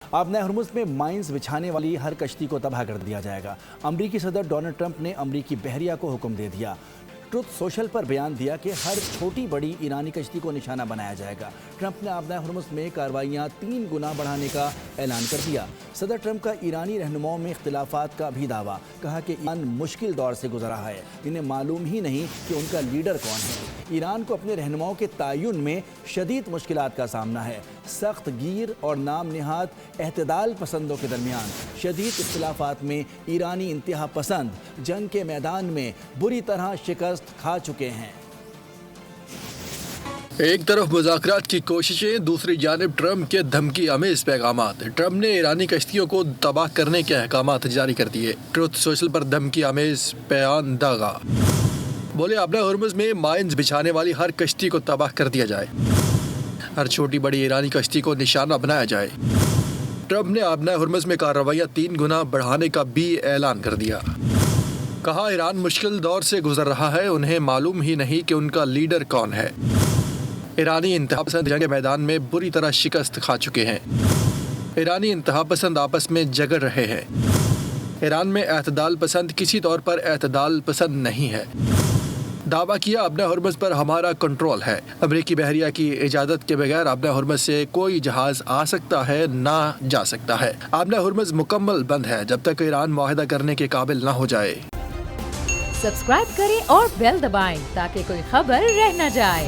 आबना हरमुज में माइंस बिछाने वाली हर कश्ती को तबाह कर दिया जाएगा। अमरीकी सदर डोनाल्ड ट्रंप ने अमरीकी बहरिया को हुक्म दे दिया। ट्रुथ सोशल पर बयान दिया कि हर छोटी बड़ी ईरानी कश्ती को निशाना बनाया जाएगा। ट्रंप ने आबना हरमुज में कार्रवाइयाँ 3 गुना बढ़ाने का ऐलान कर दिया। सदर ट्रंप का ईरानी रहनुमाओं में इख्तिलाफात का भी दावा। कहा कि ईरान मुश्किल दौर से गुजरा है, इन्हें मालूम ही नहीं कि उनका लीडर कौन है। ईरान को अपने रहनुमाओं के तयन में शदीद मुश्किलात का सामना है। सख्त गिर और नाम निहाद एहतदाल पसंदों के दरमियान शदीद इख्तिलाफात में ईरानी इंतहा पसंद जंग के मैदान में बुरी तरह शिकस्त खा चुके हैं। एक तरफ मुज़ाकरात की कोशिशें, दूसरी जानिब ट्रंप के धमकी अमेज़ पैगामात। ट्रंप ने ईरानी कश्तियों को तबाह करने के अहकामात जारी कर दिए। ट्रुथ सोशल पर धमकी अमेज़ बयान दागा। बोले आबना हरमुज में माइंस बिछाने वाली हर कश्ती को तबाह कर दिया जाए, हर छोटी बड़ी ईरानी कश्ती को निशाना बनाया जाए। ट्रंप ने आबना हरमुज में कार्रवाइयाँ 3 गुना बढ़ाने का भी ऐलान कर दिया। कहा ईरान मुश्किल दौर से गुजर रहा है, उन्हें मालूम ही नहीं कि उनका लीडर कौन है। ईरानी इंतहा पसंद जंग के मैदान में बुरी तरह शिकस्त खा चुके हैं। ईरानी इंतहा पसंद आपस में झगड़ रहे हैं। ईरान में एतदाल पसंद किसी तौर पर एतदाल पसंद नहीं है। दावा किया आबना हरमुज पर हमारा कंट्रोल है। अमरीकी बहरिया की इजाज़त के बगैर आबना हरमुज से कोई जहाज आ सकता है, ना जा सकता है। आबना हरमुज मुकम्मल बंद है जब तक ईरान मुआहदा करने के काबिल ना हो जाए। सब्सक्राइब करें और बेल दबाएं ताकि कोई खबर रह न जाए।